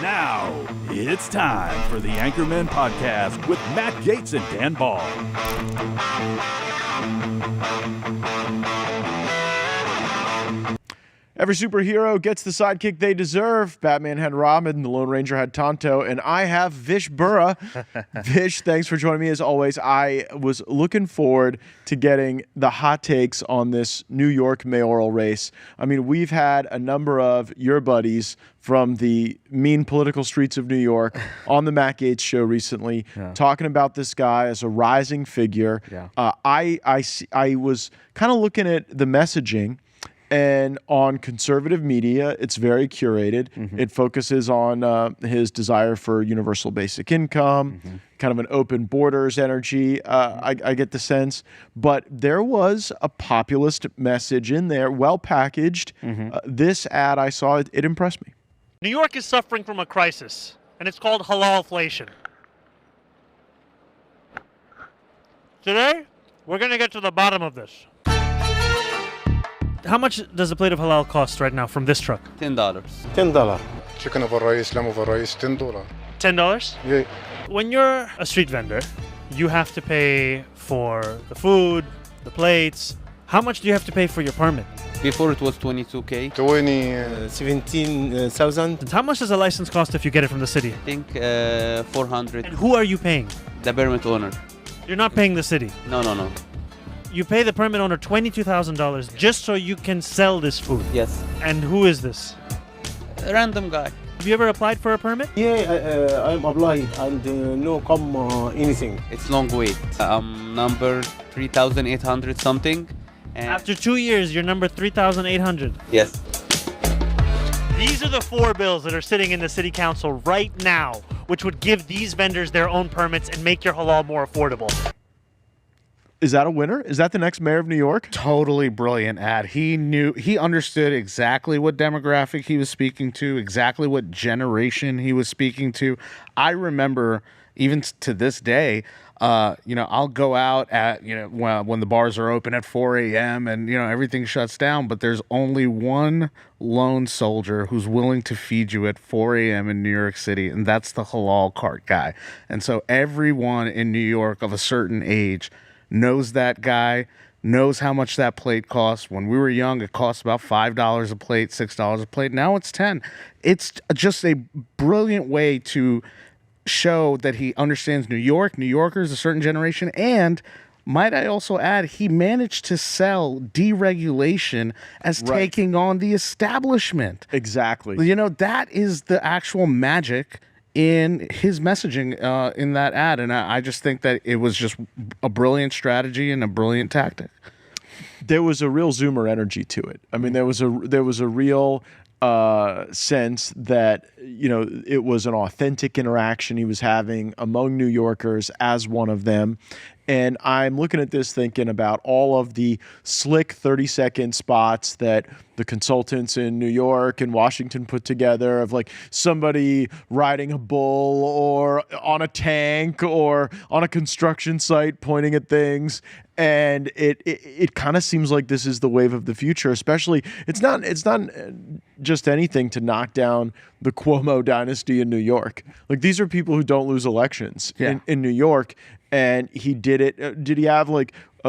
Now, it's time for the Anchormen podcast with Matt Gaetz and Dan Ball. Every superhero gets the sidekick they deserve. Batman had Robin, the Lone Ranger had Tonto, and I have Vish Burra. Vish, thanks for joining me as always. I was looking forward to getting the hot takes on this New York mayoral race. I mean, we've had a number of your buddies from the mean political streets of New York on the Matt Gaetz show recently, talking about this guy as a rising figure. I was kind of looking at the messaging. And on conservative media, it's very curated. It focuses on his desire for universal basic income, kind of an open borders energy, I get the sense. But there was a populist message in there, well packaged. This ad I saw, it impressed me. New York is suffering from a crisis, and it's called halal flation. Today, we're going to get to the bottom of this. How much does a plate of halal cost right now from this truck? $10. $10. Chicken over rice, lamb over rice, $10. $10? Yeah. When you're a street vendor, you have to pay for the food, the plates. How much do you have to pay for your permit? Before it was 22K. 17,000. And how much does a license cost if you get it from the city? I think 400. And who are you paying? The permit owner. You're not paying the city. No. You pay the permit owner $22,000 just so you can sell this food. Yes. And who is this? A random guy. Have you ever applied for a permit? Yeah, I'm applied and no come anything. It's long wait. Number 3,800 something. And After 2 years, you're number 3,800. yes. These are the 4 bills that are sitting in the city council right now, which would give these vendors their own permits and make your halal more affordable. Is that a winner? Is that the next mayor of New York? Totally brilliant ad. He understood exactly what demographic he was speaking to, exactly what generation he was speaking to. I remember even to this day, I'll go out at, when the bars are open at 4 a.m. and, everything shuts down, but there's only one lone soldier who's willing to feed you at 4 a.m. in New York City, and that's the halal cart guy. And so everyone in New York of a certain age knows that guy, knows how much that plate costs. When we were young, it cost about $5 a plate, $6 a plate. Now it's $10. It's just a brilliant way to show that he understands New York, New Yorkers, a certain generation, and might I also add, he managed to sell deregulation as taking on the establishment. Exactly. That is the actual magic in his messaging in that ad, and I just think that it was just a brilliant strategy and a brilliant tactic. There was a real Zoomer energy to it. I mean, there was a real sense that it was an authentic interaction he was having among New Yorkers as one of them. And I'm looking at this thinking about all of the slick 30-second spots that the consultants in New York and Washington put together of like somebody riding a bull or on a tank or on a construction site pointing at things. And it kind of seems like this is the wave of the future, especially it's not just anything to knock down the Cuomo dynasty in New York. Like, these are people who don't lose elections in New York. And he did it. Did he have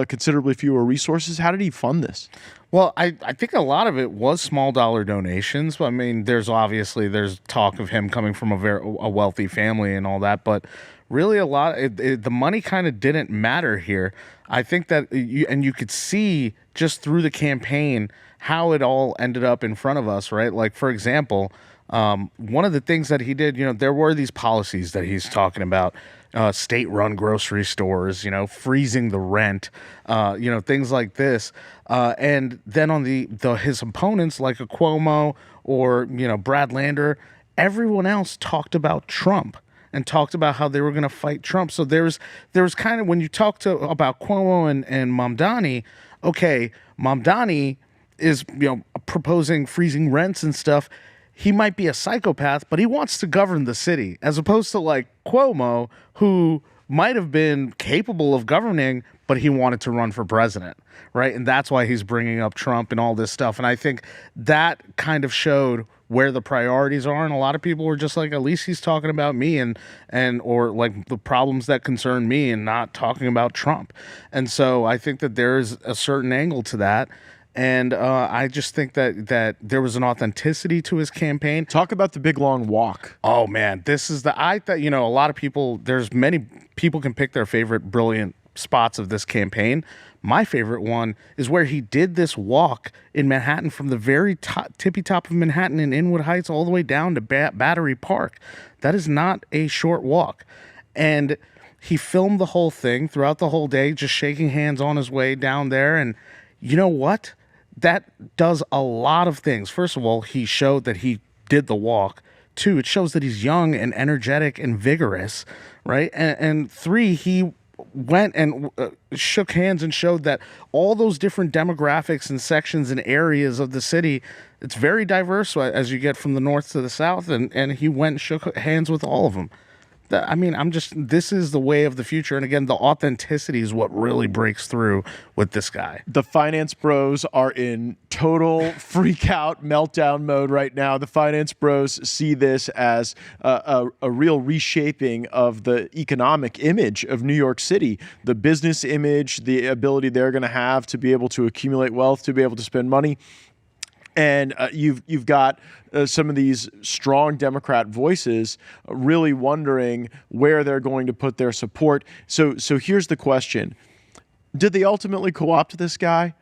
considerably fewer resources? How did he fund this? Well, I think a lot of it was small dollar donations. I mean, there's talk of him coming from a wealthy family and all that, but really a lot the money kind of didn't matter here. I think that you could see just through the campaign how it all ended up in front of us, right? Like, for example, one of the things that he did, there were these policies that he's talking about. State-run grocery stores, freezing the rent, things like this. And then on his opponents, like a Cuomo or, Brad Lander, everyone else talked about Trump and talked about how they were going to fight Trump. So there was kind of, when you talk about Cuomo and Mamdani, okay, Mamdani is, proposing freezing rents and stuff. He might be a psychopath, but he wants to govern the city, as opposed to like Cuomo, who might have been capable of governing, but he wanted to run for president, right? And that's why he's bringing up Trump and all this stuff. And I think that kind of showed where the priorities are, and a lot of people were just like, at least he's talking about me and or like the problems that concern me and not talking about Trump. And so I think that there's a certain angle to that. And I just think that there was an authenticity to his campaign. Talk about the big long walk. Oh man, this is I thought, a lot of people, there's many people can pick their favorite brilliant spots of this campaign. My favorite one is where he did this walk in Manhattan from the very tippy top of Manhattan in Inwood Heights all the way down to Battery Park. That is not a short walk. And he filmed the whole thing throughout the whole day, just shaking hands on his way down there. And you know what? That does a lot of things. First of all, he showed that he did the walk. 2, it shows that he's young and energetic and vigorous, right? And 3, he went and shook hands and showed that all those different demographics and sections and areas of the city, it's very diverse as you get from the north to the south, and he went and shook hands with all of them. This is the way of the future. And again, the authenticity is what really breaks through with this guy. The finance bros are in total freak out meltdown mode right now. The finance bros see this as a real reshaping of the economic image of New York City, the business image, the ability they're going to have to be able to accumulate wealth, to be able to spend money. And you've got some of these strong Democrat voices really wondering where they're going to put their support. So here's the question. Did they ultimately co-opt this guy?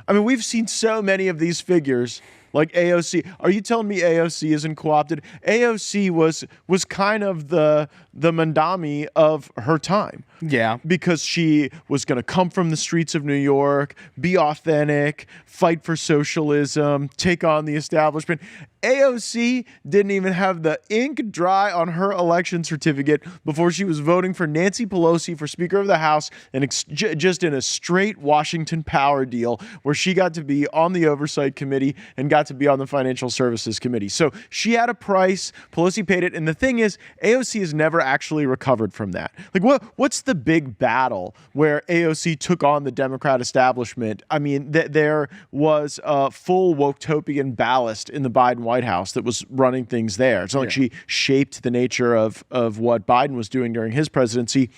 I mean, we've seen so many of these figures like AOC. Are you telling me AOC isn't co-opted? AOC was kind of the Mamdani of her time. Yeah. Because she was going to come from the streets of New York, be authentic, fight for socialism, take on the establishment. AOC didn't even have the ink dry on her election certificate before she was voting for Nancy Pelosi for Speaker of the House, and just in a straight Washington power deal where she got to be on the Oversight Committee and got to be on the Financial Services Committee. So she had a price, Pelosi paid it, and the thing is, AOC has never actually recovered from that. Like, what's the big battle where AOC took on the Democrat establishment? I mean, there was a full woke-topian ballast in the Biden White House that was running things there. It's not like she shaped the nature of what Biden was doing during his presidency.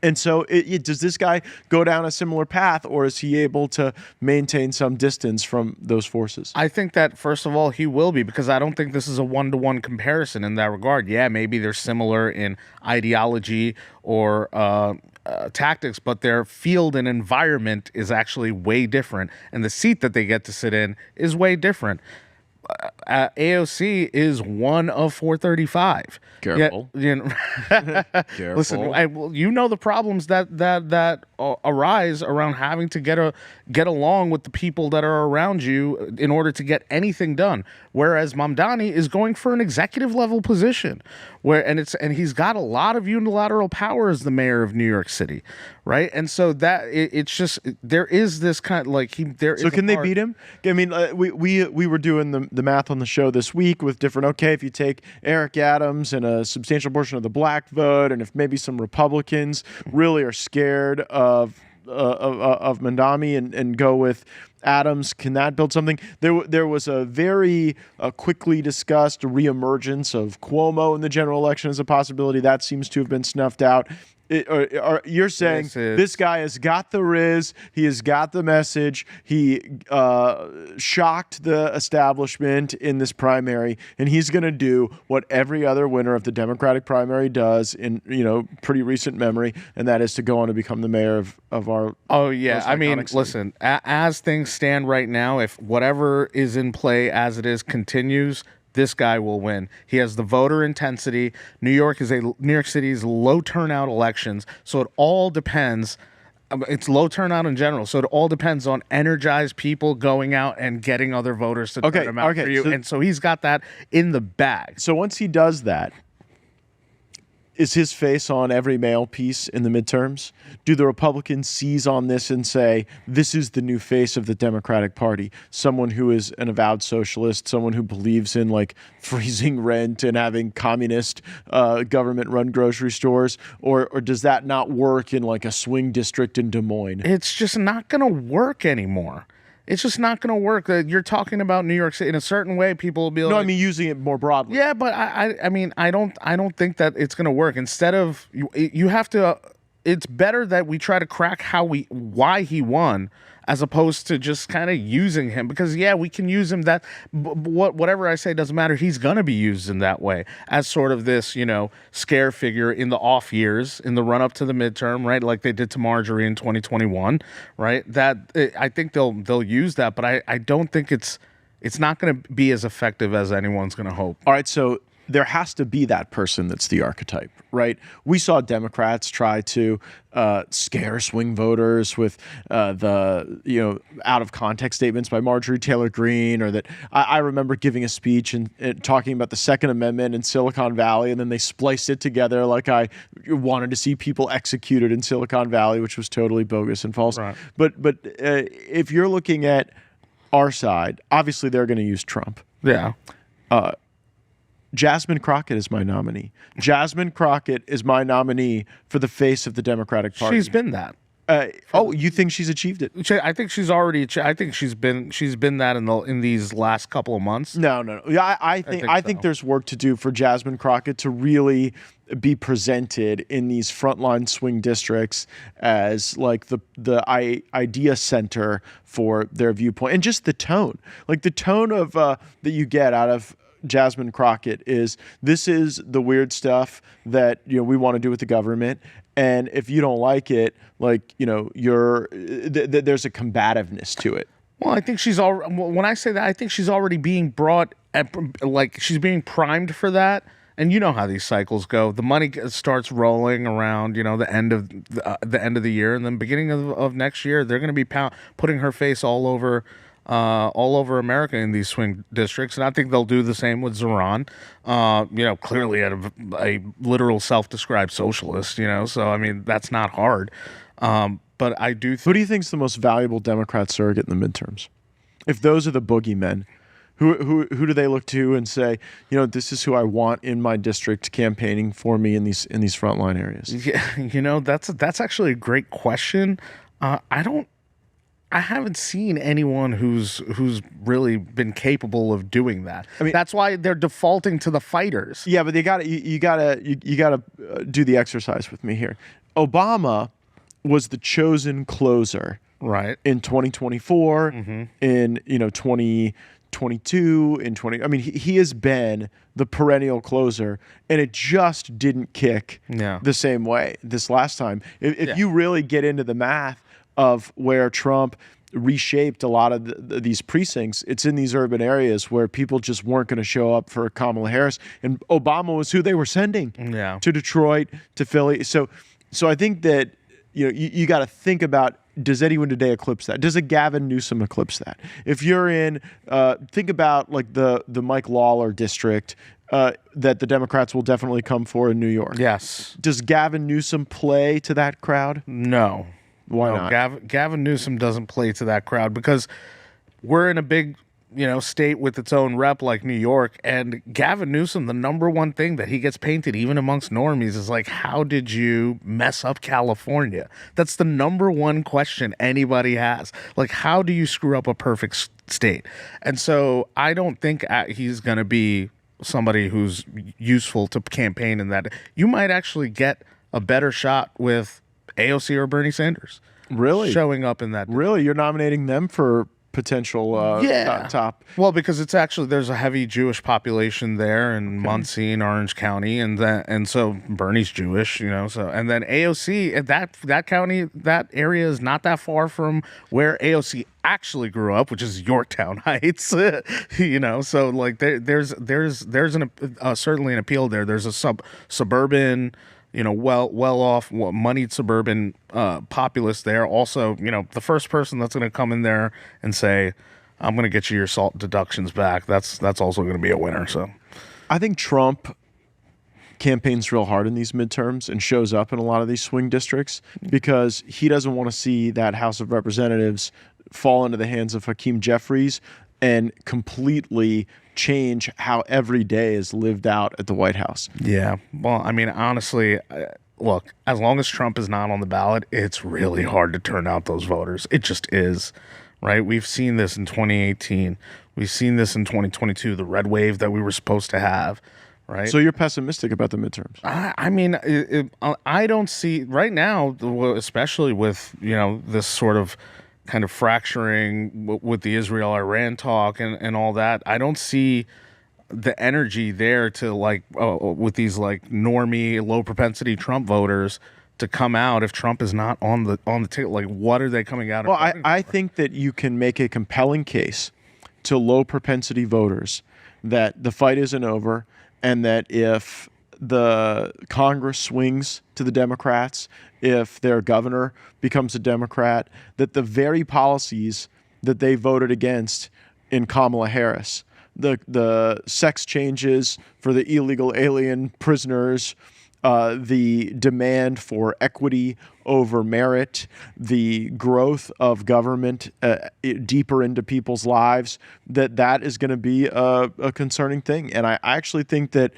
And so does this guy go down a similar path, or is he able to maintain some distance from those forces? I think that, first of all, he will be, because I don't think this is a one-to-one comparison in that regard. Yeah, maybe they're similar in ideology or tactics, but their field and environment is actually way different, and the seat that they get to sit in is way different. AOC is one of 435. Careful. Careful. Listen, the problems that arise around having to get along with the people that are around you in order to get anything done. Whereas Mamdani is going for an executive level position, and he's got a lot of unilateral power as the mayor of New York City, right? And so that it's just, there is this kind of like So can they beat him? I mean, we were doing the math on the show this week with different. Okay, if you take Eric Adams and a substantial portion of the black vote, and if maybe some Republicans really are scared of Mamdani and go with Adams, can that build something? There was a very quickly discussed reemergence of Cuomo in the general election as a possibility. That seems to have been snuffed out. You're saying this guy has got the riz, he has got the message, he shocked the establishment in this primary, and he's going to do what every other winner of the Democratic primary does in pretty recent memory, and that is to go on to become the mayor of our. Oh yeah, I mean, city. listen, as things stand right now, if whatever is in play as it is continues, this guy will win. He has the voter intensity. New York City's low turnout elections, so it all depends. It's low turnout in general, so it all depends on energized people going out and getting other voters to turn them out for you. And so he's got that in the bag. So once he does that, is his face on every mail piece in the midterms? Do the Republicans seize on this and say, this is the new face of the Democratic Party? Someone who is an avowed socialist, someone who believes in like freezing rent and having communist government-run grocery stores? Or does that not work in like a swing district in Des Moines? It's just not going to work anymore. It's just not going to work. You're talking about New York City in a certain way. People will be like, No, I mean using it more broadly. yeah, but I mean, I don't think that it's going to work. Instead of you have to. It's better that we try to crack why he won, as opposed to just kind of using him, because we can use him whatever I say doesn't matter. He's going to be used in that way as sort of this, scare figure in the off years, in the run up to the midterm, right? Like they did to Marjorie in 2021, right? I think they'll use that, but I don't think it's not going to be as effective as anyone's going to hope. All right, so there has to be that person that's the archetype, right? We saw Democrats try to scare swing voters with the out of context statements by Marjorie Taylor Greene, or that I remember giving a speech and talking about the Second Amendment in Silicon Valley, and then they spliced it together like I wanted to see people executed in Silicon Valley, which was totally bogus and false. Right. But if you're looking at our side, obviously they're going to use Trump. Yeah. Jasmine Crockett is my nominee. Jasmine Crockett is my nominee for the face of the Democratic Party. She's been that. You think she's achieved it? I think she's already. I think she's been that in these last couple of months. No. Yeah, I think there's work to do for Jasmine Crockett to really be presented in these frontline swing districts as like the idea center for their viewpoint, and just the tone, like the tone of that you get out of Jasmine Crockett this is the weird stuff that we want to do with the government, and if you don't like it, like there's a combativeness to it. Well, I think when I say that, I think she's already being she's being primed for that. And you know how these cycles go. The money starts rolling around, the end of the year, and then beginning of next year, they're going to be putting her face all over America in these swing districts, and I think they'll do the same with Zohran. Clearly a literal self-described socialist. So I mean that's not hard. But I do. Who do you think is the most valuable Democrat surrogate in the midterms? If those are the boogeymen, who do they look to and say, this is who I want in my district campaigning for me in these frontline areas? Yeah, that's actually a great question. I haven't seen anyone who's really been capable of doing that. I mean, that's why they're defaulting to the fighters. Yeah, but you gotta do the exercise with me here. Obama was the chosen closer, right, in 2024, in 2022, in 20. I mean, he has been the perennial closer, and it just didn't kick the same way this last time. If you really get into the math of where Trump reshaped a lot of these precincts, it's in these urban areas where people just weren't going to show up for Kamala Harris, and Obama was who they were sending to Detroit, to Philly. So I think that you got to think about, does anyone today eclipse that? Does a Gavin Newsom eclipse that? If you're in, think about like the Mike Lawler district that the Democrats will definitely come for in New York. Yes. Does Gavin Newsom play to that crowd? No. Why not? Gavin Newsom doesn't play to that crowd because we're in a big, state with its own rep like New York, and Gavin Newsom, the number one thing that he gets painted even amongst normies is like, how did you mess up California? That's the number one question anybody has. Like, how do you screw up a perfect state? And so I don't think he's going to be somebody who's useful to campaign in that. You might actually get a better shot with AOC or Bernie Sanders showing up in that. Really? You're nominating them for potential top? Well, because it's actually, there's a heavy Jewish population there in Muncie and Orange County, and so Bernie's Jewish, so, and then AOC, that county, that area is not that far from where AOC actually grew up, which is Yorktown Heights, so like there's certainly an appeal there. There's a suburban, well-off, moneyed suburban populace there. Also, the first person that's going to come in there and say, I'm going to get you your SALT deductions back, that's also going to be a winner. So I think Trump campaigns real hard in these midterms and shows up in a lot of these swing districts because he doesn't want to see that House of Representatives fall into the hands of Hakeem Jeffries and completely change how every day is lived out at the White House. Yeah. Well, I mean, honestly, look, as long as Trump is not on the ballot, it's really hard to turn out those voters. It just is, right? We've seen this in 2018. We've seen this in 2022, the red wave that we were supposed to have, right? So you're pessimistic about the midterms? I mean, I don't see right now, especially with, this sort of kind of fracturing with the Israel-Iran talk and all that. I don't see the energy there to with these normie, low propensity Trump voters to come out if Trump is not on the ticket. Like, what are they coming out? Well, I think that you can make a compelling case to low propensity voters that the fight isn't over, and that if the Congress swings to the Democrats, if their governor becomes a Democrat, that the very policies that they voted against in Kamala Harris, the sex changes for the illegal alien prisoners, the demand for equity over merit, the growth of government deeper into people's lives, that is going to be a concerning thing. And I actually think that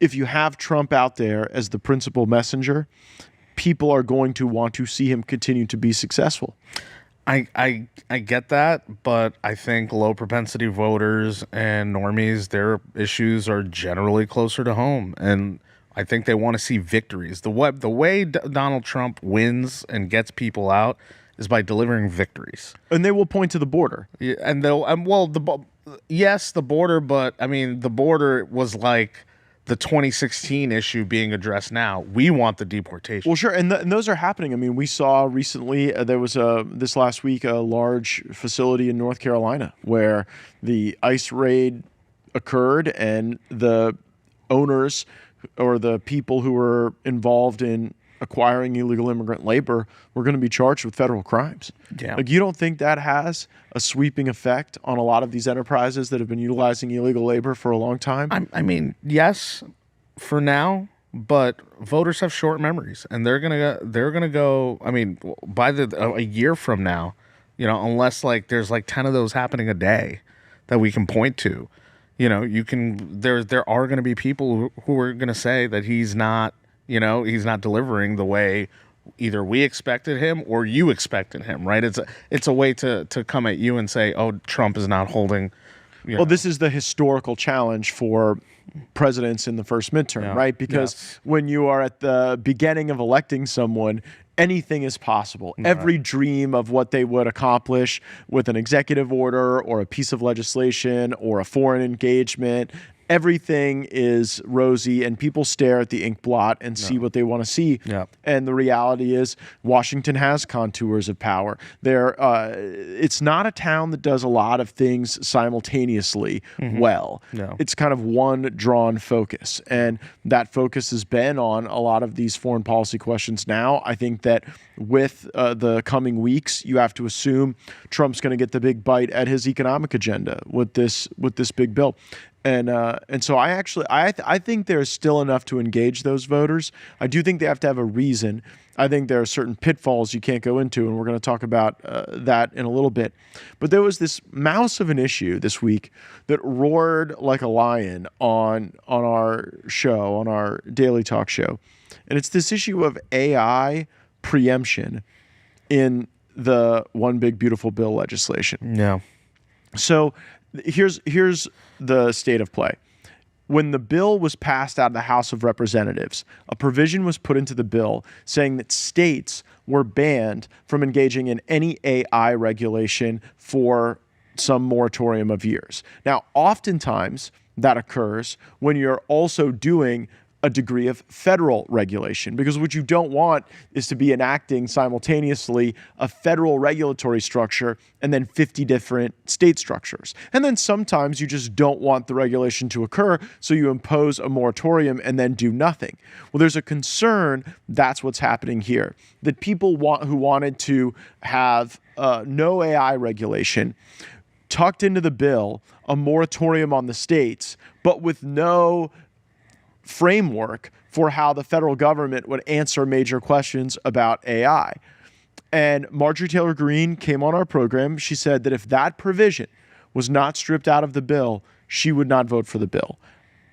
if you have Trump out there as the principal messenger, people are going to want to see him continue to be successful. I get that, but I think low propensity voters and normies, their issues are generally closer to home, and I think they want to see victories. The way Donald Trump wins and gets people out is by delivering victories. And they will point to the border. Yeah, and yes, the border, but I mean, the border was like the 2016 issue being addressed now. We want the deportation. Well, sure, and those are happening. I mean, we saw recently, there was this last week, a large facility in North Carolina where the ICE raid occurred, and the owners or the people who were involved in acquiring illegal immigrant labor were going to be charged with federal crimes. Yeah. Like, you don't think that has a sweeping effect on a lot of these enterprises that have been utilizing illegal labor for a long time? I mean, yes, for now, but voters have short memories, and they're gonna go. I mean, by a year from now, unless there's 10 of those happening a day that we can point to. There are going to be people who are going to say that he's not delivering the way either we expected him or you expected him, right? It's a way to come at you and say, oh, Trump is not holding. Well, this is the historical challenge for presidents in the first midterm, right? Because when you are at the beginning of electing someone, anything is possible. Right. Every dream of what they would accomplish with an executive order or a piece of legislation or a foreign engagement, everything is rosy, and people stare at the ink blot and see what they want to see. Yeah. And the reality is Washington has contours of power. It's not a town that does a lot of things simultaneously well. No. It's kind of one drawn focus, and that focus has been on a lot of these foreign policy questions now. I think that with the coming weeks, you have to assume Trump's going to get the big bite at his economic agenda with this big bill. And so I think there's still enough to engage those voters. I do think they have to have a reason. I think there are certain pitfalls you can't go into, and we're going to talk about that in a little bit. But there was this mouse of an issue this week that roared like a lion on our show, on our daily talk show. And it's this issue of AI preemption in the One Big Beautiful Bill legislation. Yeah. So here's the state of play. When the bill was passed out of the House of Representatives, a provision was put into the bill saying that states were banned from engaging in any AI regulation for some moratorium of years. Now, oftentimes that occurs when you're also doing a degree of federal regulation, because what you don't want is to be enacting simultaneously a federal regulatory structure and then 50 different state structures. And then sometimes you just don't want the regulation to occur, so you impose a moratorium and then do nothing. Well, there's a concern that's what's happening here, that people who wanted to have no AI regulation tucked into the bill, a moratorium on the states, but with no framework for how the federal government would answer major questions about AI. And Marjorie Taylor Greene came on our program. She said that if that provision was not stripped out of the bill, she would not vote for the bill.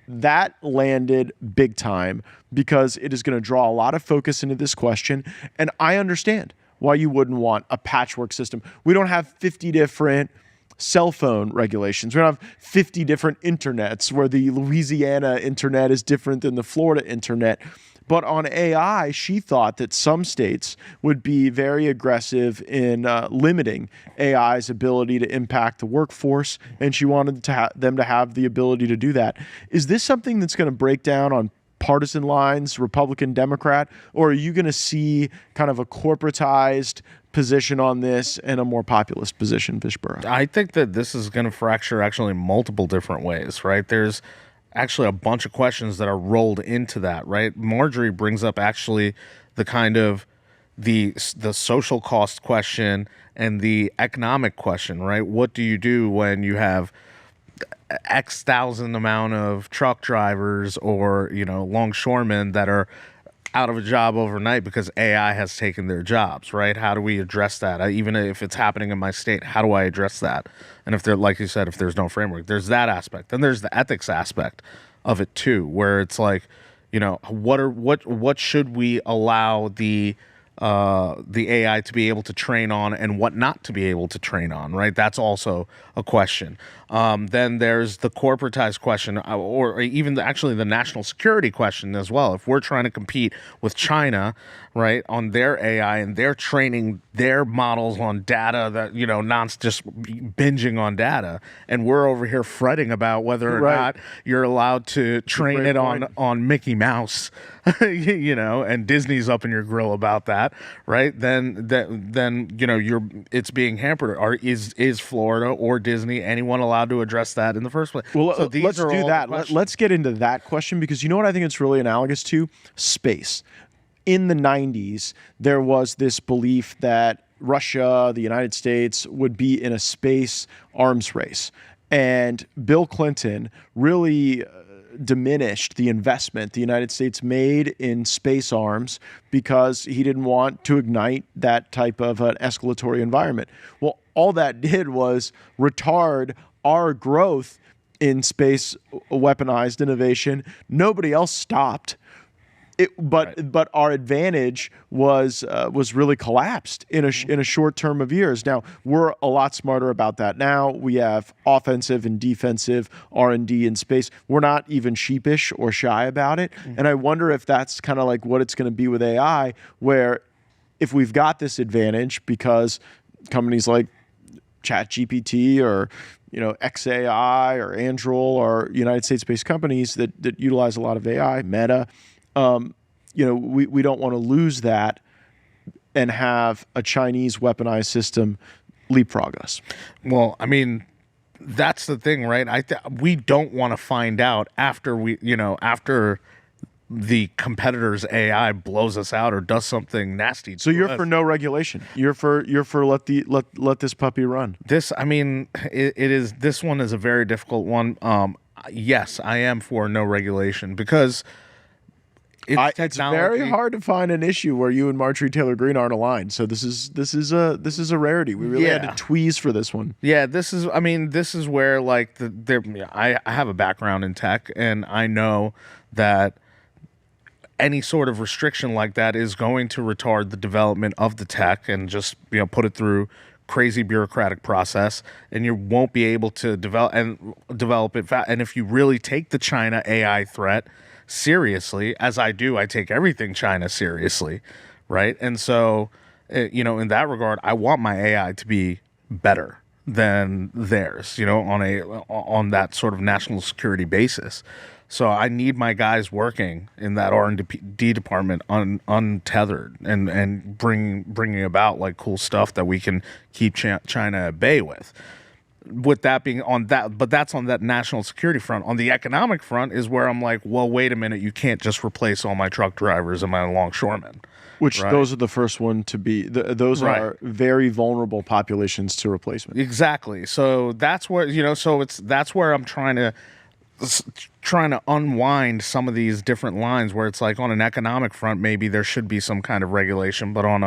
That landed big time because it is going to draw a lot of focus into this question. And I understand why you wouldn't want a patchwork system. We don't have 50 different cell phone regulations. We don't have 50 different internets where the Louisiana internet is different than the Florida internet. But on AI, she thought that some states would be very aggressive in limiting AI's ability to impact the workforce, and she wanted them to have the ability to do that. Is this something that's going to break down on partisan lines, Republican, Democrat, or are you going to see kind of a corporatized position on this and a more populist position, Vishbura? I think that this is going to fracture actually multiple different ways, right? There's actually a bunch of questions that are rolled into that, right? Marjorie brings up actually the kind of the social cost question and the economic question, right? What do you do when you have X thousand amount of truck drivers or, longshoremen that are out of a job overnight because AI has taken their jobs, right? How do we address that? Even if it's happening in my state, how do I address that? And if like you said, if there's no framework, there's that aspect. Then there's the ethics aspect of it too, where it's like, what should we allow the AI to be able to train on and what not to be able to train on, right? That's also a question. Then there's the corporatized question, or even actually the national security question as well. If we're trying to compete with China, right, on their AI and they're training their models on data that, just binging on data, and we're over here fretting about whether or not you're allowed to train it on Mickey Mouse, and Disney's up in your grill about that, right? Then it's being hampered. Is Florida or Disney, anyone allowed to address that in the first place? Well, so these let's are do all that. the questions. Let's get into that question, because you know what I think it's really analogous to? Space. In the 90s, there was this belief that Russia, the United States, would be in a space arms race. And Bill Clinton really diminished the investment the United States made in space arms because he didn't want to ignite that type of an escalatory environment. Well, all that did was retard our growth in space weaponized innovation. Nobody else stopped. But our advantage was really collapsed in a short term of years. Now we're a lot smarter about that. Now we have offensive and defensive R&D in space. We're not even sheepish or shy about it. And I wonder if that's kind of like what it's going to be with AI, where if we've got this advantage because companies like ChatGPT or XAI or Anduril or United States-based companies that utilize a lot of AI, Meta. We don't want to lose that and have a Chinese weaponized system leapfrog us. Well, I mean, that's the thing, right? We don't want to find out after after the competitor's AI blows us out or does something nasty. So you're for no regulation. You're for let this puppy run. This one is a very difficult one. Yes, I am for no regulation because it's very hard to find an issue where you and Marjorie Taylor Greene aren't aligned. So this is a rarity. We really had to tweeze for this one. Yeah, this is where like I have a background in tech, and I know that any sort of restriction like that is going to retard the development of the tech and just put it through crazy bureaucratic process, and you won't be able to develop it fast. And if you really take the China AI threat seriously, as I do, I take everything China seriously, right? And so, in that regard, I want my AI to be better than theirs, on that sort of national security basis. So I need my guys working in that R&D department untethered and bringing about like cool stuff that we can keep China at bay with. With that being on that, but that's on that national security front. On the economic front is where I'm like, well, wait a minute, you can't just replace all my truck drivers and my longshoremen. Which those are the first one to be. Those are very vulnerable populations to replacement. Exactly. So that's where that's where I'm trying to unwind some of these different lines where it's like on an economic front maybe there should be some kind of regulation, but on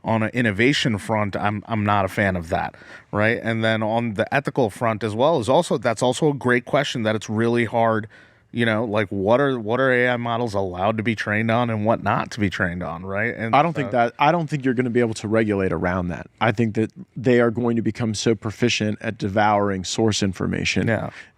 an innovation front I'm not a fan of that, right? And then on the ethical front as well that's also a great question that it's really hard Like what are AI models allowed to be trained on and what not to be trained on, right? And I don't think you're going to be able to regulate around that. I think that they are going to become so proficient at devouring source information,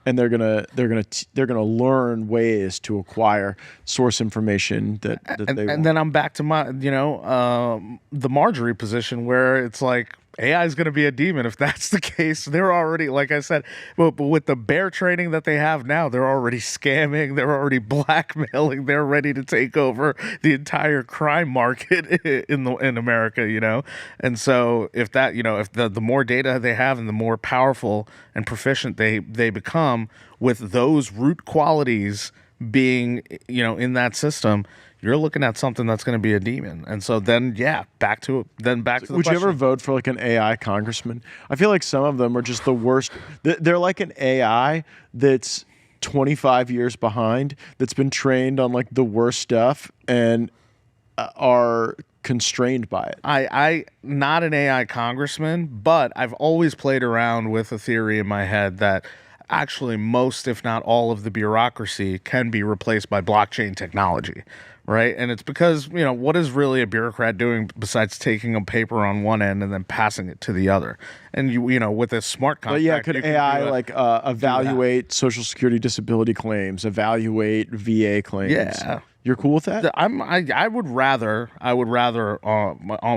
and they're gonna learn ways to acquire source information that they want. And then I'm back to my the Marjorie position where it's like AI is going to be a demon. If that's the case, they're already, like I said, but with the bear training that they have now, they're already scamming, they're already blackmailing, they're ready to take over the entire crime market in America, And so if that, if the more data they have and the more powerful and proficient they become with those root qualities being, in that system, you're looking at something that's going to be a demon. And so then, back to the Would you ever vote for like an AI congressman? I feel like some of them are just the worst. They're like an AI that's 25 years behind, that's been trained on like the worst stuff and are constrained by it. I not an AI congressman, but I've always played around with a theory in my head that actually most, if not all, of the bureaucracy can be replaced by blockchain technology. Right. And it's because, what is really a bureaucrat doing besides taking a paper on one end and then passing it to the other? And, with a smart contract. But could AI evaluate Social Security disability claims, evaluate VA claims? Yeah. You're cool with that? I would rather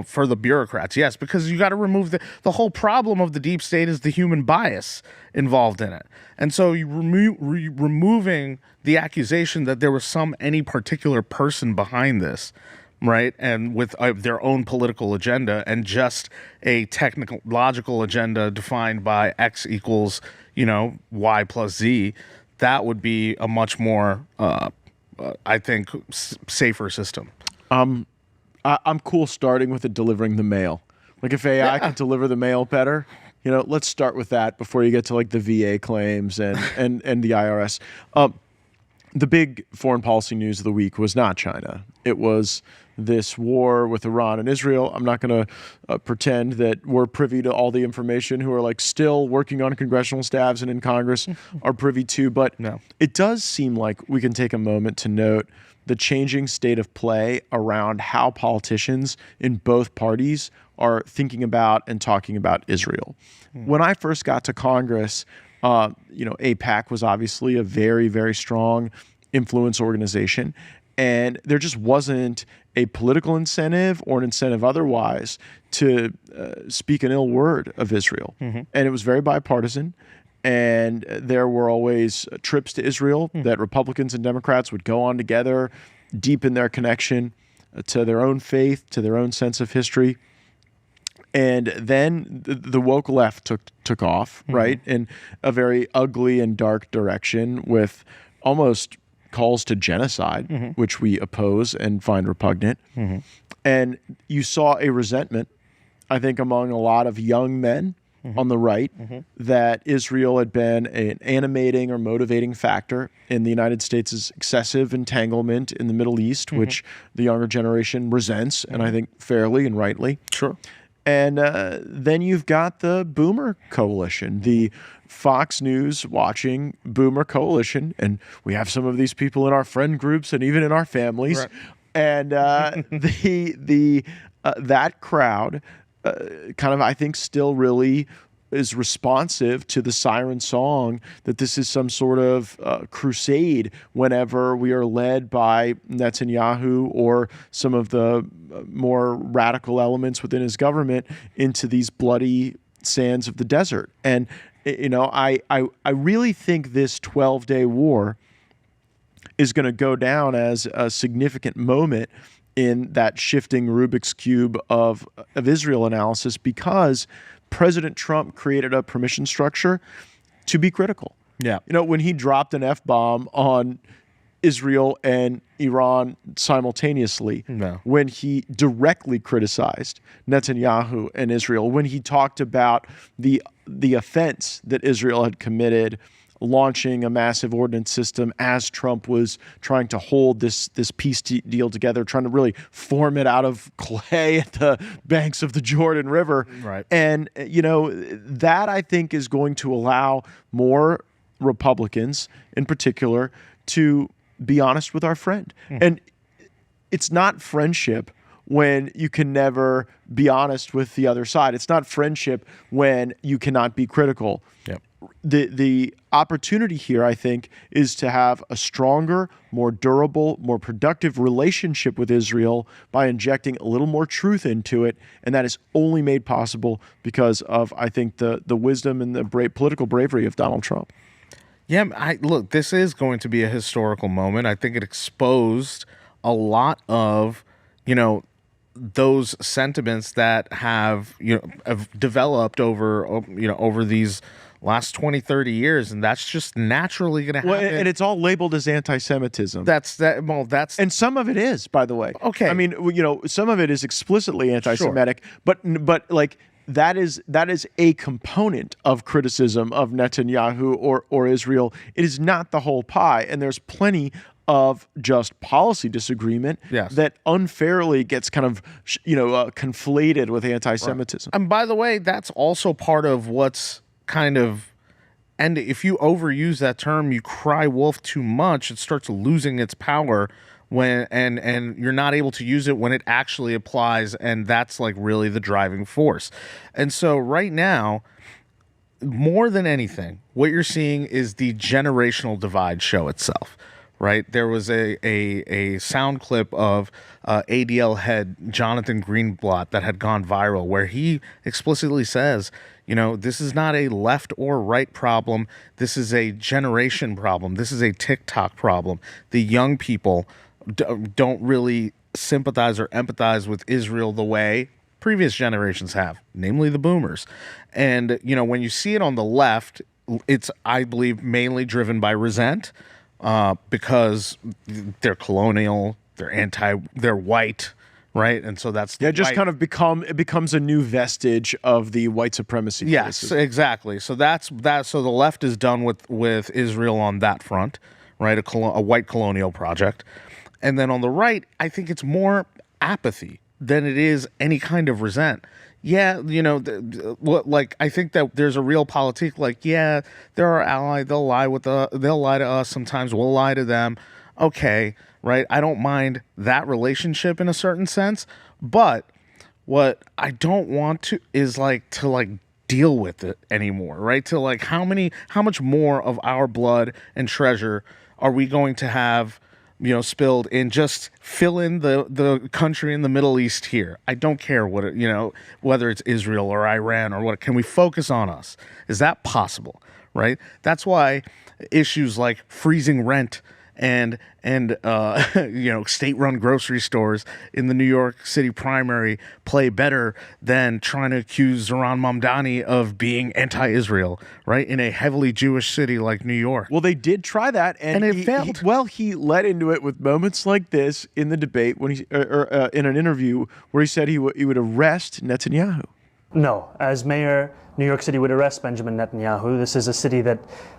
for the bureaucrats, yes, because you got to remove the whole problem of the deep state is the human bias involved in it, and so you removing the accusation that there was any particular person behind this, right, and with their own political agenda and just a technological agenda defined by X equals Y plus Z, that would be a much more I think safer system. I'm cool starting with it delivering the mail. Like if AI can deliver the mail better, let's start with that before you get to like the VA claims and the IRS. The big foreign policy news of the week was not China. It was this war with Iran and Israel. I'm not going to pretend that we're privy to all the information who are like still working on congressional staffs and in Congress are privy to, but it does seem like we can take a moment to note the changing state of play around how politicians in both parties are thinking about and talking about Israel. When I first got to Congress, AIPAC was obviously a very, very strong influence organization. And there just wasn't a political incentive or an incentive otherwise to speak an ill word of Israel. And it was very bipartisan. And there were always trips to Israel that Republicans and Democrats would go on together, deepen their connection to their own faith, to their own sense of history. And then the woke left took off, right, in a very ugly and dark direction with almost calls to genocide, which we oppose and find repugnant. And you saw a resentment, I think, among a lot of young men on the right that Israel had been an animating or motivating factor in the United States' excessive entanglement in the Middle East, which the younger generation resents, and I think fairly and rightly. Sure. And then you've got the Boomer Coalition, the Fox News watching Boomer Coalition, and we have some of these people in our friend groups and even in our families. Right. And that crowd kind of, I think, still really is responsive to the siren song that this is some sort of crusade whenever we are led by Netanyahu or some of the more radical elements within his government into these bloody sands of the desert. And, I really think this 12-day war is going to go down as a significant moment in that shifting Rubik's Cube of Israel analysis because President Trump created a permission structure to be critical. Yeah. When he dropped an F-bomb on Israel and Iran simultaneously, when he directly criticized Netanyahu and Israel, when he talked about the offense that Israel had committed launching a massive ordnance system as Trump was trying to hold this peace deal together, trying to really form it out of clay at the banks of the Jordan River. Right. And, that I think is going to allow more Republicans in particular to be honest with our friend. And it's not friendship when you can never be honest with the other side. It's not friendship when you cannot be critical. Yep. The opportunity here, I think, is to have a stronger, more durable, more productive relationship with Israel by injecting a little more truth into it, and that is only made possible because of, I think, the wisdom and the political bravery of Donald Trump. Yeah, look, this is going to be a historical moment. I think it exposed a lot of, those sentiments that have developed over these last 20, 30 years, and that's just naturally going to happen. Well, and it's all labeled as anti-Semitism. That's and some of it is, by the way. Okay. I mean, some of it is explicitly anti-Semitic, but like that is a component of criticism of Netanyahu or Israel. It is not the whole pie, and there's plenty of just policy disagreement that unfairly gets kind of conflated with anti-Semitism. Right. And by the way, that's also part of what's kind of, and if you overuse that term, you cry wolf too much, it starts losing its power when and you're not able to use it when it actually applies, and that's like really the driving force. And so right now, more than anything, what you're seeing is the generational divide show itself. Right, there was a sound clip of ADL head Jonathan Greenblatt that had gone viral, where he explicitly says, this is not a left or right problem. This is a generation problem. This is a TikTok problem. The young people don't really sympathize or empathize with Israel the way previous generations have, namely the boomers. And, when you see it on the left, it's, I believe, mainly driven by resent. Because they're colonial, they're white, right? And so that's it becomes a new vestige of the white supremacy. Yes, cases. Exactly. So that's that. So the left is done with Israel on that front, right? A white colonial project, and then on the right, I think it's more apathy than it is any kind of resent. Yeah, I think that there's a real politic. Like, yeah, they're our ally. They'll lie to us sometimes. We'll lie to them. Okay, right? I don't mind that relationship in a certain sense, but what I don't want to is to deal with it anymore, right? To how much more of our blood and treasure are we going to have? Spilled in, just fill in the country in the Middle East here. I don't care whether it's Israel or Iran or what. Can we focus on us? Is that possible? Right? That's why issues like freezing rent and state-run grocery stores in the New York City primary play better than trying to accuse Zohran Mamdani of being anti-Israel, right, in a heavily Jewish city like New York. Well, they did try that, and it failed. He led into it with moments like this in the debate when in an interview where he said he would arrest Netanyahu. No, as mayor, New York City would arrest Benjamin Netanyahu. This is a city that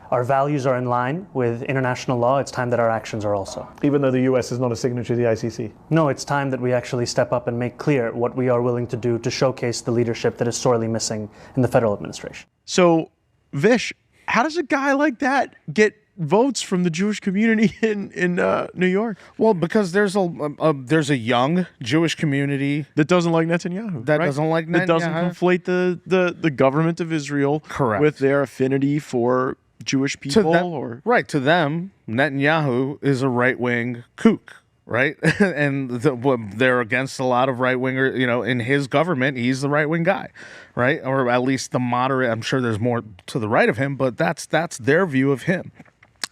our values are in line with international law. It's time that our actions are also. Even though the U.S. is not a signatory to the ICC? No, it's time that we actually step up and make clear what we are willing to do to showcase the leadership that is sorely missing in the federal administration. So, Vish, how does a guy like that get votes from the Jewish community in New York? Well, because there's a young Jewish community that doesn't like Netanyahu. That doesn't conflate the government of Israel with their affinity for Jewish people. To them, Netanyahu is a right-wing kook. Right, and they're against a lot of right wingers. In his government, he's the right wing guy, right, or at least the moderate. I'm sure there's more to the right of him, but that's their view of him.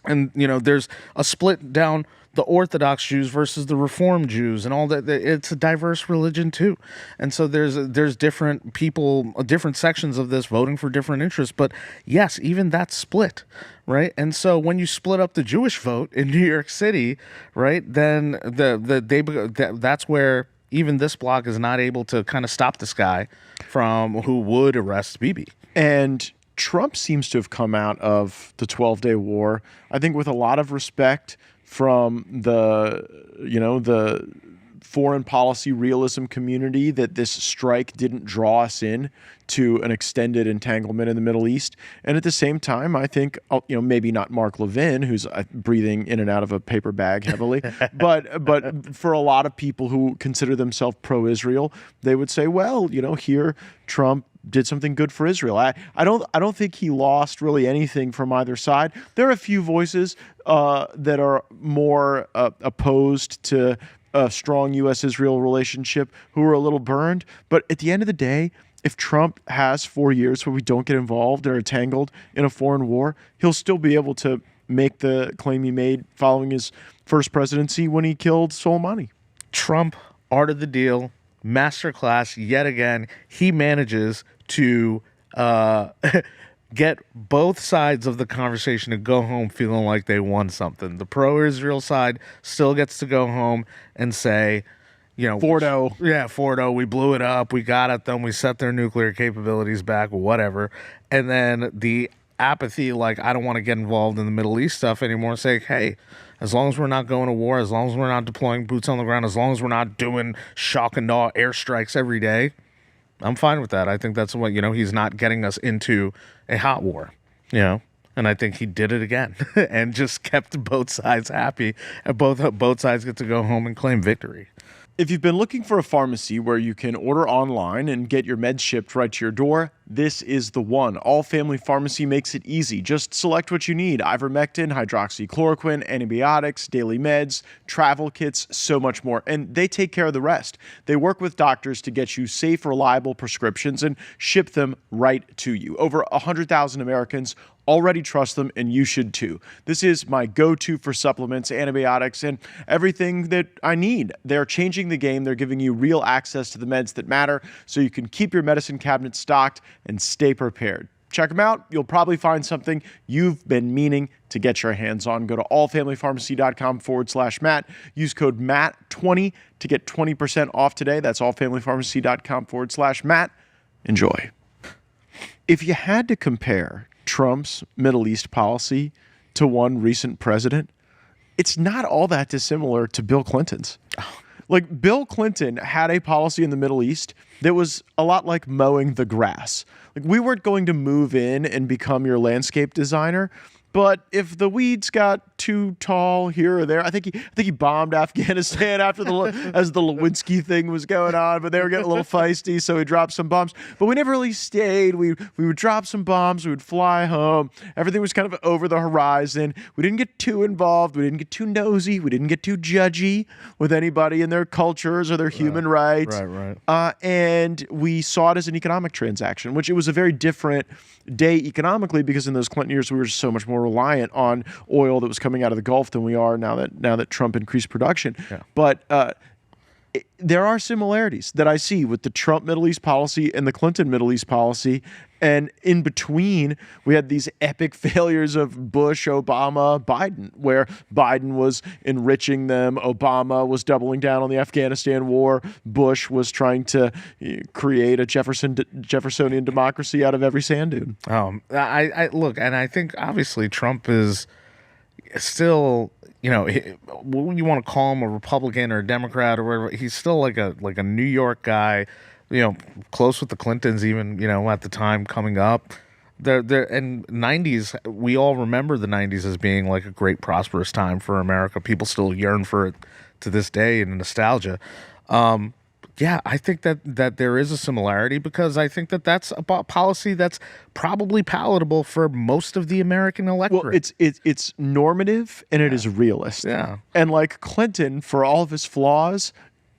And there's a split down the Orthodox Jews versus the Reform Jews, and all that. It's a diverse religion too, and so there's different people, different sections of this voting for different interests. But yes, even that's split, right? And so when you split up the Jewish vote in New York City, right, then that's where even this bloc is not able to kind of stop this guy from who would arrest Bibi. And Trump seems to have come out of the 12-day war, I think, with a lot of respect from the foreign policy realism community that this strike didn't draw us in to an extended entanglement in the Middle East. And at the same time, I think, maybe not Mark Levin, who's breathing in and out of a paper bag heavily, but for a lot of people who consider themselves pro-Israel, they would say, well, here Trump did something good for Israel. I don't think he lost really anything from either side. There are a few voices that are more opposed to a strong U.S. Israel relationship who are a little burned. But at the end of the day, if Trump has 4 years where we don't get involved or entangled in a foreign war, he'll still be able to make the claim he made following his first presidency when he killed Soleimani. Trump, art of the deal, masterclass yet again. He manages to get both sides of the conversation to go home feeling like they won something. The pro-Israel side still gets to go home and say, Fordo. Yeah, Fordo, we blew it up, we got at them, we set their nuclear capabilities back, whatever. And then the apathy, like, I don't want to get involved in the Middle East stuff anymore, say, hey, as long as we're not going to war, as long as we're not deploying boots on the ground, as long as we're not doing shock and awe airstrikes every day, I'm fine with that. I think that's what, he's not getting us into a hot war, and I think he did it again and just kept both sides happy, and both sides get to go home and claim victory. If you've been looking for a pharmacy where you can order online and get your meds shipped right to your door, this is the one. All Family Pharmacy makes it easy. Just select what you need: ivermectin, hydroxychloroquine, antibiotics, daily meds, travel kits, so much more. And they take care of the rest. They work with doctors to get you safe, reliable prescriptions and ship them right to you. Over 100,000 Americans already trust them, and you should too. This is my go-to for supplements, antibiotics, and everything that I need. They're changing the game. They're giving you real access to the meds that matter so you can keep your medicine cabinet stocked and stay prepared. Check them out. You'll probably find something you've been meaning to get your hands on. Go to allfamilypharmacy.com/Matt. Use code MATT20 to get 20% off today. That's allfamilypharmacy.com/Matt. Enjoy. If you had to compare Trump's Middle East policy to one recent president, it's not all that dissimilar to Bill Clinton's. Like, Bill Clinton had a policy in the Middle East that was a lot like mowing the grass. Like, we weren't going to move in and become your landscape designer, but if the weeds got too tall here or there, I think he bombed Afghanistan after as the Lewinsky thing was going on, but they were getting a little feisty, so he dropped some bombs. But we never really stayed. We would drop some bombs, we would fly home. Everything was kind of over the horizon. We didn't get too involved. We didn't get too nosy. We didn't get too judgy with anybody and their cultures or their human rights. Right. And we saw it as an economic transaction, which it was a very different day economically, because in those Clinton years we were so much more reliant on oil that was coming out of the Gulf than we are now that Trump increased production. Yeah. But there are similarities that I see with the Trump Middle East policy and the Clinton Middle East policy. And in between, we had these epic failures of Bush, Obama, Biden, where Biden was enriching them. Obama was doubling down on the Afghanistan war. Bush was trying to create a Jeffersonian democracy out of every sand dune. I look, and I think obviously Trump is still, you want to call him a Republican or a Democrat or whatever. He's still like a New York guy, close with the Clintons, even, at the time coming up. And 90s, we all remember the 90s as being like a great prosperous time for America. People still yearn for it to this day in nostalgia. I think that there is a similarity, because I think that's a policy that's probably palatable for most of the American electorate. Well, it's normative and it is realist. Yeah. And like Clinton, for all of his flaws,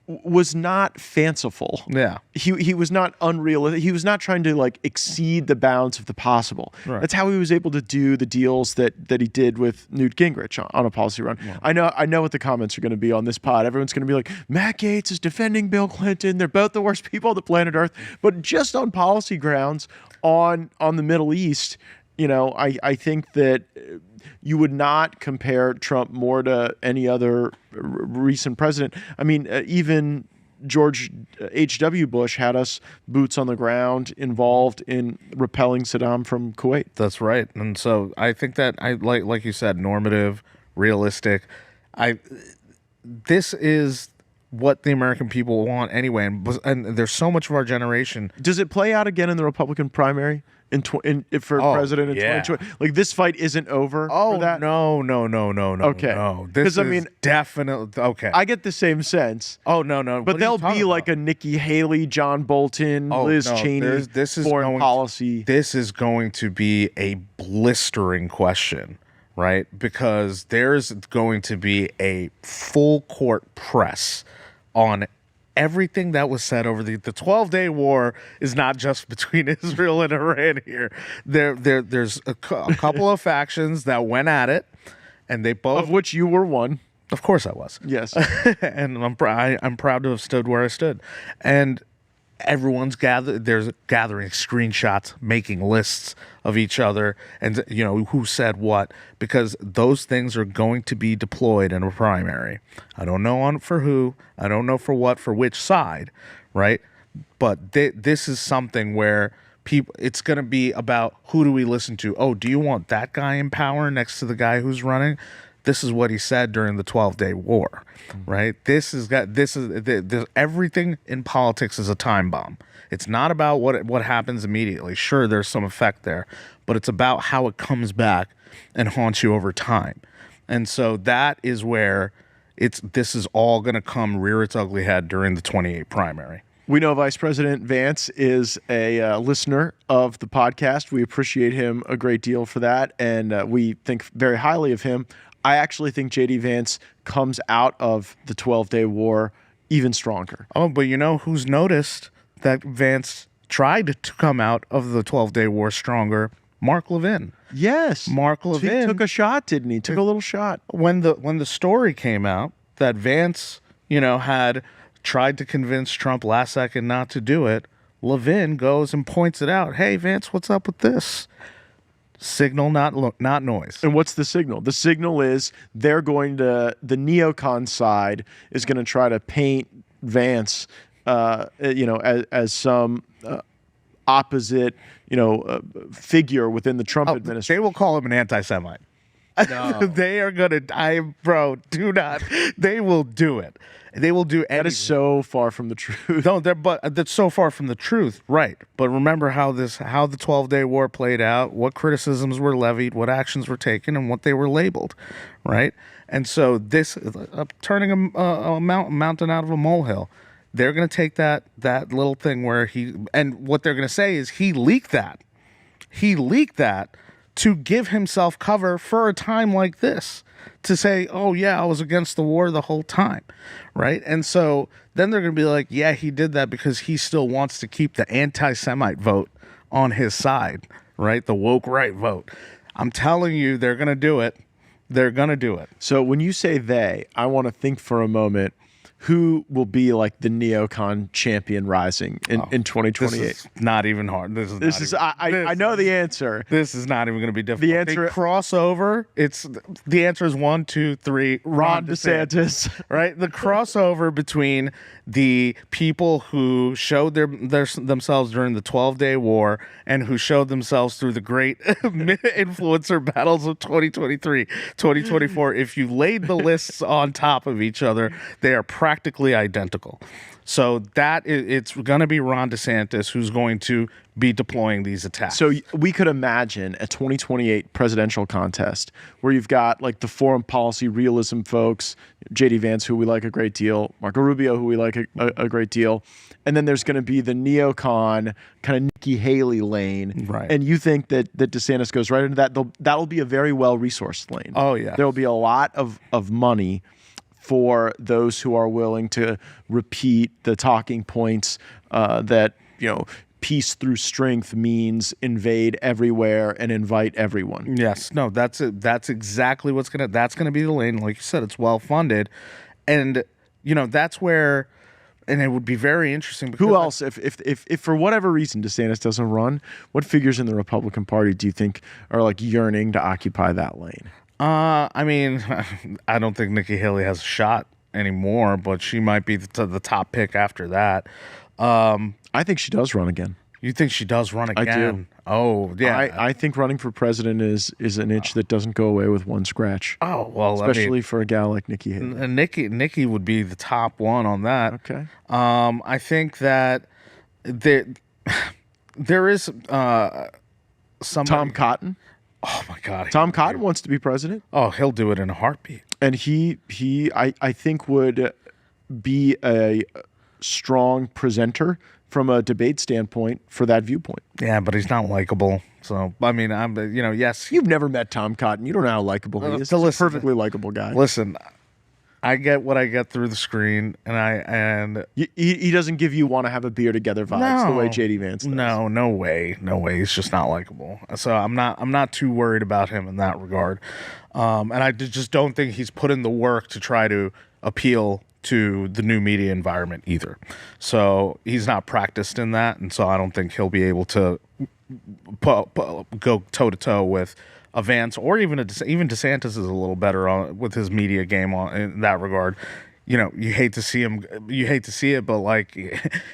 was not fanciful. Yeah. He was not unrealistic. He was not trying to like exceed the bounds of the possible. Right. That's how he was able to do the deals that he did with Newt Gingrich on a policy run. Yeah. I know what the comments are going to be on this pod. Everyone's going to be like, Matt Gaetz is defending Bill Clinton. They're both the worst people on the planet Earth. But just on policy grounds, on the Middle East, I think that you would not compare Trump more to any other recent president. I mean, even George H.W. Bush had us boots on the ground involved in repelling Saddam from Kuwait. That's right. And so I think that, like you said, normative, realistic. This is what the American people want anyway. And there's so much of our generation. Does it play out again in the Republican primary for president in 2020? Like, this fight isn't over for that? No. Okay. No. This is definitely okay. I get the same sense. Oh, no. But there'll be like a Nikki Haley, John Bolton, Liz Cheney foreign policy. This is going to be a blistering question, right? Because there's going to be a full court press on everything that was said over the 12-day war is not just between Israel and Iran here. There's a couple of factions that went at it, and they both... Of which you were one. Of course I was. Yes. And I'm proud to have stood where I stood. And everyone's gathering screenshots, making lists of each other, and who said what, because those things are going to be deployed in a primary. I don't know for who, I don't know for what, for which side, right? But this is something where it's going to be about, who do we listen to? Oh, do you want that guy in power next to the guy who's running? This is what he said during the 12-day war, right? Everything in politics is a time bomb. It's not about what happens immediately. Sure, there's some effect there, but it's about how it comes back and haunts you over time. And so that is where this is all going to come rear its ugly head during the 28 primary. We know Vice President Vance is a listener of the podcast. We appreciate him a great deal for that, and we think very highly of him. I actually think J.D. Vance comes out of the 12-day war even stronger. Oh, but you know who's noticed that Vance tried to come out of the 12-day war stronger? Mark Levin. Yes. Mark Levin. He took a shot, didn't he? Took a little shot. When the story came out that Vance, had tried to convince Trump last second not to do it, Levin goes and points it out. Hey, Vance, what's up with this? Signal, not noise. And what's the signal? The signal is the neocon side is going to try to paint Vance, as some opposite, figure within the Trump administration. They will call him an anti-Semite. No. They are going to, do not. They will do it. They will do anything. That is so far from the truth. No, that's so far from the truth, right? But remember how the 12-day war played out, what criticisms were levied, what actions were taken, and what they were labeled, right? And so this turning a mountain out of a molehill. They're going to take that little thing where and what they're going to say is he leaked that. He leaked that to give himself cover for a time like this. To say, oh, yeah, I was against the war the whole time, right? And so then they're going to be like, yeah, he did that because he still wants to keep the anti-Semite vote on his side, right? The woke right vote. I'm telling you, they're going to do it. They're going to do it. So when you say they, I want to think for a moment, who will be like the neocon champion rising in 2028? This is not even hard. I know the answer. This is not even going to be difficult. The answer, they cross over. The answer is 1, 2, 3. Ron DeSantis. Right? The crossover between the people who showed themselves during the 12-day war and who showed themselves through the great influencer battles of 2023, 2024. If you laid the lists on top of each other, they are practically identical. So it's going to be Ron DeSantis who's going to be deploying these attacks. So we could imagine a 2028 presidential contest where you've got like the foreign policy realism folks, J.D. Vance, who we like a great deal, Marco Rubio, who we like a great deal, and then there's going to be the neocon kind of Nikki Haley lane. Right. And you think that DeSantis goes right into that? That'll be a very well-resourced lane. Oh, yeah. There'll be a lot of money for those who are willing to repeat the talking points that, peace through strength means invade everywhere and invite everyone. Yes. No, that's exactly that's going to be the lane. Like you said, it's well funded. And, that's where, and it would be very interesting. Who else, if for whatever reason DeSantis doesn't run, what figures in the Republican Party do you think are like yearning to occupy that lane? I mean, I don't think Nikki Haley has a shot anymore, but she might be the top pick after that. I think she does run again. You think she does run I again? do. Oh, yeah. I think running for president is an itch that doesn't go away with one scratch. Oh, well, Especially for a gal like Nikki Haley. and Nikki would be the top one on that. Okay. I think that there is somebody. Tom Cotton. Oh my God. Tom Cotton wants to be president. Oh, he'll do it in a heartbeat. And I think would be a strong presenter from a debate standpoint for that viewpoint. Yeah, but he's not likable. So I mean, yes. You've never met Tom Cotton. You don't know how likable he is. He's a perfectly likable guy. Listen, I get what I get through the screen, and He doesn't give you want to have a beer together vibes the way JD Vance does. No way. He's just not likable. So I'm not too worried about him in that regard. And I just don't think he's put in the work to try to appeal to the new media environment either. So he's not practiced in that, and so I don't think he'll be able to go toe to toe with a Vance or even DeSantis is a little better with his media game in that regard. You hate to see it, but like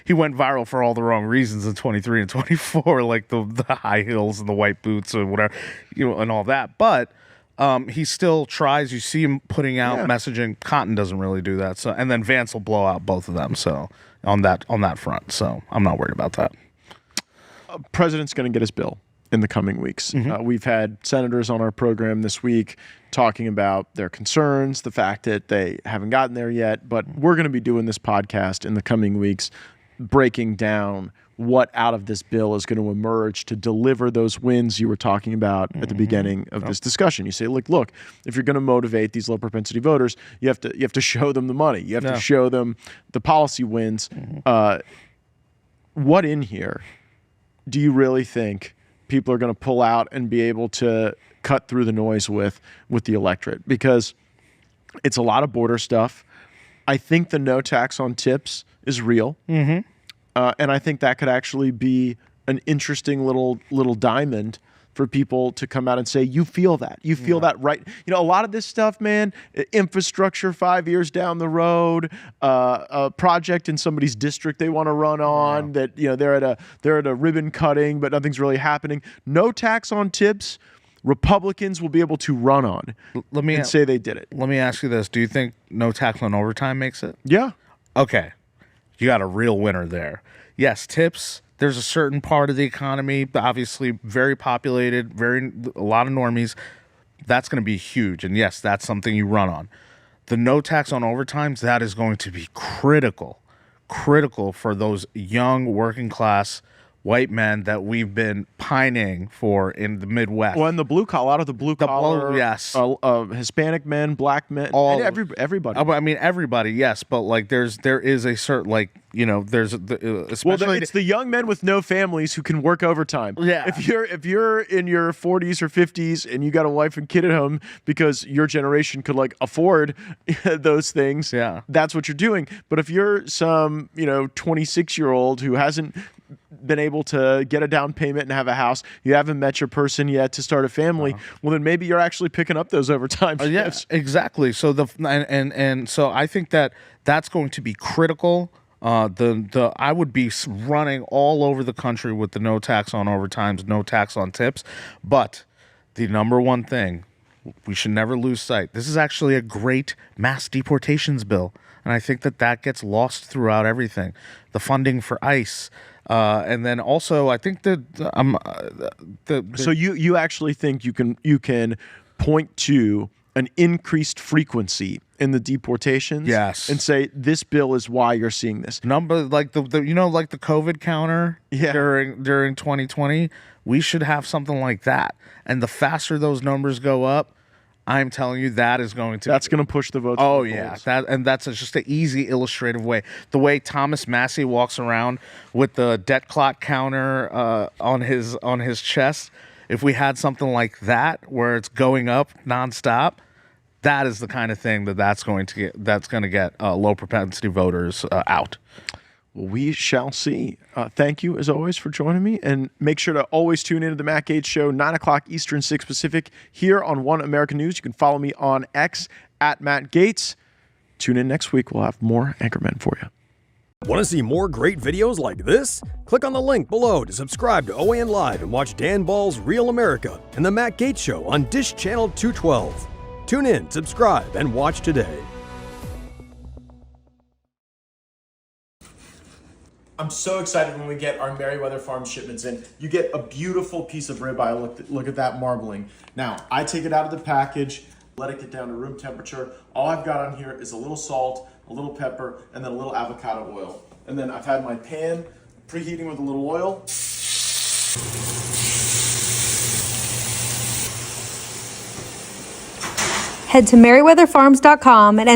he went viral for all the wrong reasons in 23 and 24, like the high heels and the white boots or whatever, and all that. But he still tries. You see him putting out messaging. Cotton doesn't really do that. So, and then Vance will blow out both of them. So on that front. So I'm not worried about that. President's going to get his bill in the coming weeks. We've had senators on our program this week talking about their concerns, the fact that they haven't gotten there yet. But we're going to be doing this podcast in the coming weeks, breaking down what out of this bill is going to emerge to deliver those wins you were talking about at the beginning of this discussion. You say, look, if you're going to motivate these low propensity voters, you have to show them the money. You have to show them the policy wins. What in here do you really think people are going to pull out and be able to cut through the noise with the electorate? Because it's a lot of border stuff. I think the no tax on tips is real. And I think that could actually be an interesting little diamond for people to come out and say, you feel that. You feel that, right? A lot of this stuff, man, infrastructure 5 years down the road, a project in somebody's district they want to run on that, they're at a ribbon cutting, but nothing's really happening. No tax on tips, Republicans will be able to run on and say they did it. Let me ask you this. Do you think no tax on overtime makes it? Yeah. Okay. You got a real winner there. Yes, tips. There's a certain part of the economy, obviously very populated, a lot of normies. That's going to be huge. And yes, that's something you run on. The no tax on overtimes, that is going to be critical for those young working class white men that we've been pining for in the Midwest. Well, and a lot of the blue collar, yes, Hispanic men, black men, everybody. I mean, everybody, yes, but like there is a certain there's especially it's the young men with no families who can work overtime. Yeah, if you're in your 40s or 50s and you got a wife and kid at home because your generation could afford those things, that's what you're doing. But if you're some 26-year-old who hasn't been able to get a down payment and have a house, you haven't met your person yet to start a family, well then maybe you're actually picking up those overtime shifts. Yeah, exactly. So so I think that's going to be critical. I would be running all over the country with the no tax on overtimes, no tax on tips, but the number one thing we should never lose sight. This is actually a great mass deportations bill, and I think that gets lost throughout everything. The funding for ICE. And then also, I think that so you actually think you can point to an increased frequency in the deportations, yes, and say this bill is why you're seeing this number, like the COVID counter during 2020. We should have something like that, and the faster those numbers go up, I'm telling you, that's going to push the votes. Oh yeah, that's just an easy illustrative way. The way Thomas Massey walks around with the debt clock counter on his chest. If we had something like that where it's going up nonstop, that is the kind of thing that's going to get low propensity voters out. Well, we shall see. Thank you, as always, for joining me. And make sure to always tune into the Matt Gaetz Show, 9 o'clock Eastern, 6 Pacific, here on One American News. You can follow me on X at Matt Gaetz. Tune in next week. We'll have more Anchormen for you. Want to see more great videos like this? Click on the link below to subscribe to OAN Live and watch Dan Ball's Real America and The Matt Gaetz Show on Dish Channel 212. Tune in, subscribe, and watch today. I'm so excited when we get our Merriweather Farm shipments in. You get a beautiful piece of ribeye. Look at that marbling. Now, I take it out of the package, let it get down to room temperature. All I've got on here is a little salt, a little pepper, and then a little avocado oil. And then I've had my pan preheating with a little oil. Head to merriweatherfarms.com and